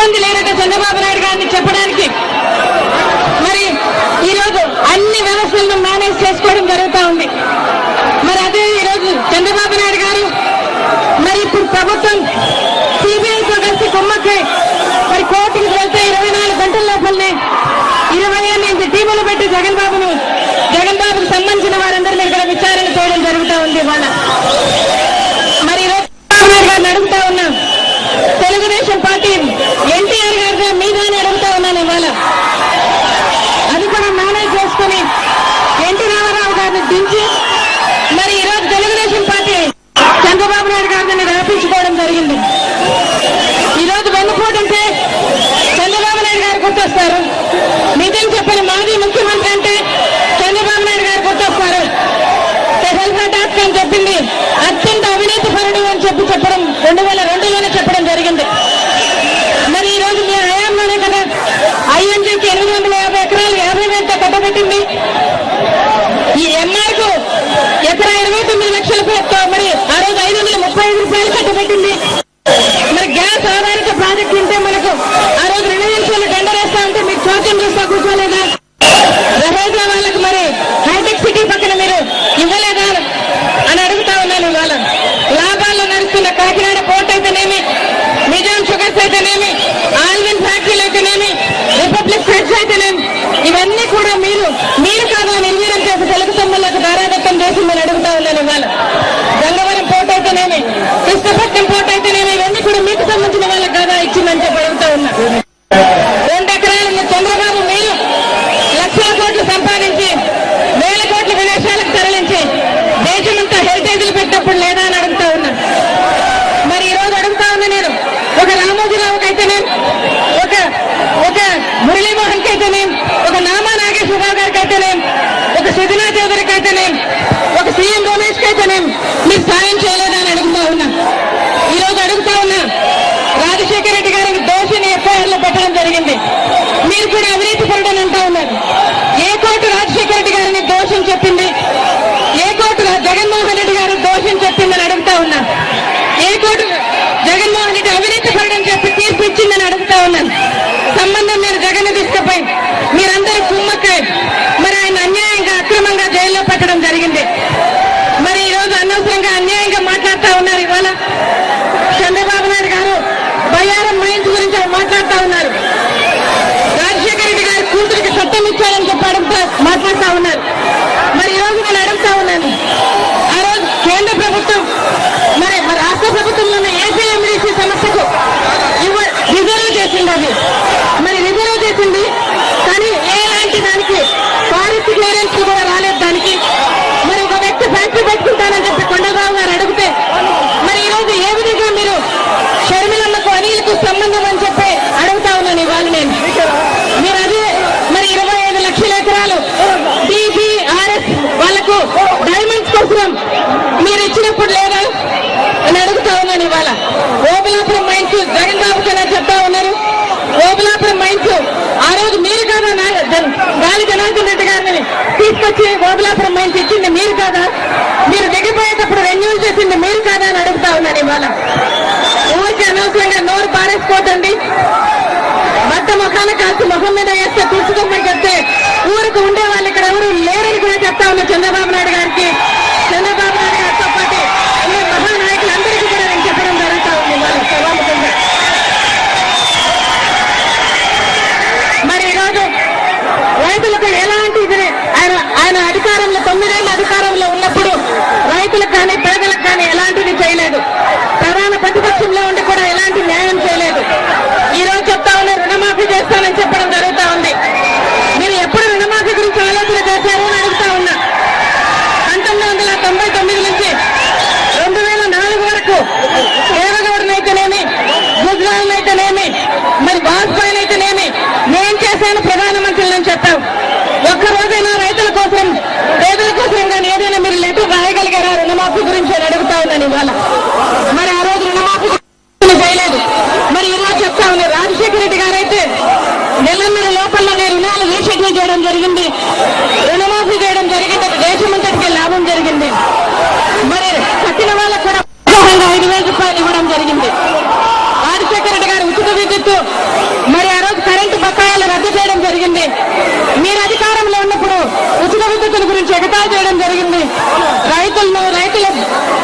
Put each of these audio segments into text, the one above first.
సిబ్బంది లేరట చంద్రబాబు నాయుడు గారిని చెప్పడానికి. మరి ఈరోజు అన్ని వ్యవస్థలను మేనేజ్ చేసుకోవడం జరుగుతూ ఉంది. మరి అదే ఈరోజు చంద్రబాబు నాయుడు గారు మరి ఇప్పుడు ప్రభుత్వం సిబిఐతో కలిసి కుమ్మక్కై మరి కోర్టుకు వెళ్తే 24 గంటల లోపలనే 28 టీములు పెట్టి జగన్ బాబుకు సంబంధించిన వారందరినీ ఇక్కడ విచారణ చేయడం జరుగుతూ ఉంది. ఇవాళ మరి గారిని అడుగుతా ఉన్నాం, తెలుగుదేశం పార్టీ ఎన్టీఆర్ గారి మీదని అడుగుతా ఉన్నాను. ఇవాళ అది కూడా మేనేజ్ చేసుకుని ఎన్టీ రామారావు గారిని దించి మరి ఈరోజు తెలుగుదేశం పార్టీ చంద్రబాబు నాయుడు గారిని రాపించుకోవడం జరిగింది. ఈరోజు వెన్నుపోటుంటే చంద్రబాబు నాయుడు గారు గుర్తొస్తారు. నిజం చెప్పని మాజీ ముఖ్యమంత్రి అంటే చంద్రబాబు నాయుడు గారు గుర్తొస్తారు. టాస్క్ అని చెప్పింది అత్యంత అవినీతి పరుడు అని చెప్పడం 2002లోనే చెప్పడం జరిగింది. మరి ఈ రోజు మీ హయాంలోనే కదా ఐఎన్జీకి 850 ఎకరాలు 50,000తో కట్టబెట్టింది. ఈ ఎంఆర్కు ఎకరా 29 లక్షల పేరుతో మరి ఆ రోజు 535 రూపాయలు కట్టబెట్టింది. మరి గ్యాస్ ఆధారిత ప్రాజెక్టు ఉంటే మనకు ఆ రోజు 2 నిమిషాలు టెండర్ వేస్తా ఉంటే మీకు చోద్యం చూస్తా కూర్చోలేదా? రహేజా వాళ్ళకు మరి హైటెక్ సిటీ పక్కన మీరు ఇవ్వలేదా అని అడుగుతా ఉన్నాను. ఇవాళ లాభాల్లో నడుస్తున్న కాకినాడ పోర్ట్ అయితేనేమి, నిజాం షుగర్స్ అయితేనేమి, ఆల్విన్ ఫ్యాక్టరీలు అయితేనేమి, రిపబ్లిక్ ఫ్రెడ్స్ అయితేనేమి, ఇవన్నీ కూడా మీరు కాదా నిర్వీర్యం చేసి తెలుగు తమ్ముళ్లకు దారాదత్తం చేసి మీరు అడుగుతా ఉన్నాను. ఇవాళ గంగవరం పోర్ట్ అయితేనేమి, కృష్ణపట్నం పోర్ట్ అయితేనేమి, ఇవన్నీ కూడా మీకు సంబంధించిన వాళ్ళకి కాదా ఇచ్చిందని చెప్పి అడుగుతా ఉన్నా. 2 ఎకరాలు చంద్రబాబు మీరు లక్షల కోట్లు సంపాదించి 1000 కోట్ల విదేశాలకు తరలించి దేశమంతా హెరిటేజ్లు పెట్టినప్పుడు లేదా అని అడుగుతా ఉన్నా. మరి ఈ రోజు అడుగుతా ఉన్నా నేను, ఒక రామోజీరావుకి అయితేనే, ఒక మురళీమోహన్కి అయితేనే, ఒక నామా నాగేశ్వరరావు గారికి అయితేనే, ఒక సుజనా చౌదరికి అయితేనే, ఒక సీఎం రమేష్కి అయితేనే మీరు సాయం చేయలేదా అని అడుగుతా ఉన్నా. ఈ రోజు అడుగుతా ఉన్నా, రాజశేఖర రెడ్డి గారికి దోషిని ఎఫ్ఐఆర్లో పెట్టడం జరిగింది. మీరు కూడా అవినీతి పరుడని అంటా ఉన్నారు. ఏ కోర్టు రాజశేఖర రెడ్డి గారిని దోషం చెప్పింది? ఏ కోర్టు జగన్మోహన్ రెడ్డి గారు దోషం చెప్పిందని అడుగుతా ఉన్నా. ఏ కోర్టు జగన్మోహన్ రెడ్డి అవినీతి పరుడని చెప్పి తీర్పు ఇచ్చిందని అడుగుతా ఉన్నాను. సంబంధం మీరు జగన్ తీసుకుపోయి మీరందరూ కుమ్మక్కాయ మరి ఆయన అన్యాయంగా అక్రమంగా జైల్లో పెట్టడం జరిగింది. మరి ఈ రోజు అనవసరంగా అన్యాయంగా మాట్లాడుతూ ఉన్నారు. ఇవాళ చంద్రబాబు నాయుడు గారు బయ్యారం మైన్స్ గురించి మాట్లాడుతూ ఉన్నారు. రాజశేఖర రెడ్డి గారి కూతురికి చట్టం ఇచ్చారని చెప్పి మాట్లాడుతూ ఉన్నారు. మరి ఈ రోజు నేను అడుగుతా ఉన్నాను, ఆ రోజు కేంద్ర ప్రభుత్వం మరి రాష్ట్ర ప్రభుత్వంలోనే ఏపీఎండీసీ సంస్థకు రిజర్వ్ చేసింది. అది మరి రిజర్వ్ చేసింది కానీ ఎలాంటి దానికి ఫారెస్ట్ క్లియరెన్స్ కూడా రాలేదు దానికి. మరి ఒక వ్యక్తి ఫ్యాక్టరీ పెట్టుకుంటానని చెప్పి కొండబాబు గారు అడిగితే మరి ఈ రోజు ఏ విధంగా మీరు షర్మిలమ్మకు అనిల్కు సంబంధం అని చెప్పి అడుగుతా ఉన్నాను. ఇవాళ నేను మీరు అదే మరి 25 లక్షల ఎకరాలు DBRS వాళ్లకు డైమండ్స్ కోసం మీరు ఇచ్చినప్పుడు లేదా అని అడుగుతా ఉన్నాను. ఇవాళ ఓబులాపురం మైన్స్ జగన్ బాబు కదా చెప్తా ఉన్నారు. ఓబులాపురం మైన్స్ ఆ రోజు మీరు కాదా గాలి జనార్దన్ రెడ్డి గారిని తీసుకొచ్చి ఓబులాపురం మైన్స్ ఇచ్చింది మీరు కాదా? మీరు దిగిపోయేటప్పుడు రెన్యూల్ చేసింది మీరు కాదా అని అడుగుతా ఉన్నాను. ఇవాళ ఊరికి అనవసరంగా నోరు పారేసుకోవద్దండి. బట్ట ముఖాన కాల్చి ముఖం మీద వేస్తే తీసుకోమని చెప్తే ఊరికి ఉండే వాళ్ళు ఇక్కడ ఎవరు లేరని కూడా చెప్తా ఉన్నా చంద్రబాబు నాయుడు గారికి. చంద్రబాబు నాయుడు గారితో పాటు ఈ మహానాయకులందరికీ కూడా నేను చెప్పడం జరుగుతా ఉంది వాళ్ళ సభాముఖంగా. మరి ఈరోజు రైతులకు ఎలాంటి ఆయన అధికారంలో 9 ఏళ్ల అధికారంలో ఉన్నప్పుడు రైతులకు కానీ పేదలకు కానీ ఎలాంటిది చేయలేదు. ప్రధాన ప్రతిపక్షంలో ఉండి కూడా ఎలాంటి న్యాయం చేయలేదు. ఈ రోజు చెప్తా ఉన్నా రుణమాఫీ చేస్తానని చెప్పడం జరుగుతా ఉంది. మీరు ఎప్పుడు రుణమాఫీ గురించి ఆలోచన చేశారు అని అడుగుతా ఉన్నా. 1999 నుంచి 2004 వరకు దేవగౌడనైతేనేమి, గుజరాల్నైతేనేమి, మరి వాజ్పేయి అయితేనేమి నేను చేశాను ప్రధానమంత్రులు అని చెప్పావు. ఒక్కరోజైనా రైతుల కోసం పేదల కోసం కానీ ఏదైనా మీరు లెటర్ రాయగలిగారా రుణమాఫీ గురించి అని అడుగుతా ఉన్నాను. ఇవాళ మరి ఆ రోజు రుణమాఫీ చేయలేదు. మరి ఇలా చెప్తా ఉన్నారు. రాజశేఖర రెడ్డి గారైతే నెలన్నర లోపలనే రుణాలు రీషెడ్యూల్ చేయడం జరిగింది, రుణమాఫీ చేయడం జరిగింది, దేశమంతటికి లాభం జరిగింది. మరి కట్టిన వాళ్ళకు కూడా 5,000 రూపాయలు ఇవ్వడం జరిగింది. రాజశేఖర రెడ్డి గారు ఉచిత విద్యుత్తు బకాయిలు రద్దు చేయడం జరిగింది. మీరు అధికారంలో ఉన్నప్పుడు ఉచిత విద్యుత్తుల గురించి ఎగతాళి చేయడం జరిగింది.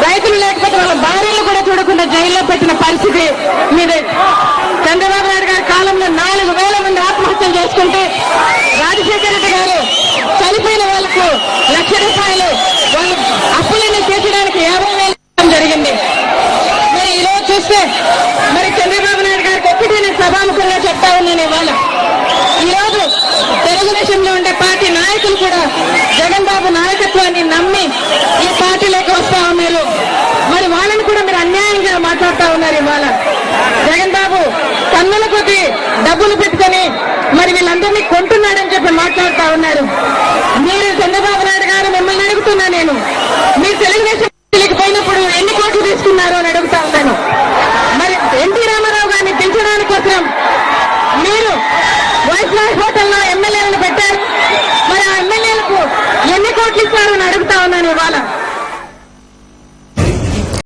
రైతులు లేకపోతే వాళ్ళ భార్యలు కూడా చూడకుండా జైల్లో పెట్టిన పరిస్థితి మీదే. చంద్రబాబు నాయుడు గారి కాలంలో 4,000 మంది ఆత్మహత్యలు చేసుకుంటే రాజశేఖర రెడ్డి గారు చనిపోయిన వాళ్లకు ₹1,00,000 వాళ్ళు అప్పులన్నీ తీర్చడానికి 50,000 జరిగింది. మరి ఈరోజు చూస్తే మరి చంద్రబాబు నాయుడు గారికి ఒక్కటి నేను సభాముఖంగా చెప్తా ఉన్నాను. ఇవాళ ఈరోజు తెలుగుదేశంలో ఉండే పార్టీ నాయకులు కూడా జగన్ బాబు నాయకత్వాన్ని నమ్మి ఈ పార్టీలోకి వస్తా ఉన్నారు. మరి వాళ్ళని కూడా మీరు అన్యాయంగా మాట్లాడుతా ఉన్నారు. ఇవాళ జగన్ బాబు కన్నుల కొద్ది డబ్బులు పెట్టుకొని మరి వీళ్ళందరినీ కొంటున్నాడని చెప్పి మాట్లాడుతా ఉన్నారు. మీరు చంద్రబాబు నాయుడు గారు మిమ్మల్ని అడుగుతున్నా, నేను మీరు తెలుగుదేశం పోయినప్పుడు ఎన్ని కోట్లు తీసుకున్నారు అని అడుగుతా ఉన్నాను. మరి ఎన్టీ రామారావు గారిని పిలిచడానికి కోసం మీరు వైస్రాయ్ హోటల్లో ఎమ్మెల్యేలను పెట్టారు. మరి ఆ ఎమ్మెల్యేలకు ఎన్ని కోట్లు ఇచ్చారు అని అడుగుతా ఉన్నాను ఇవాళ.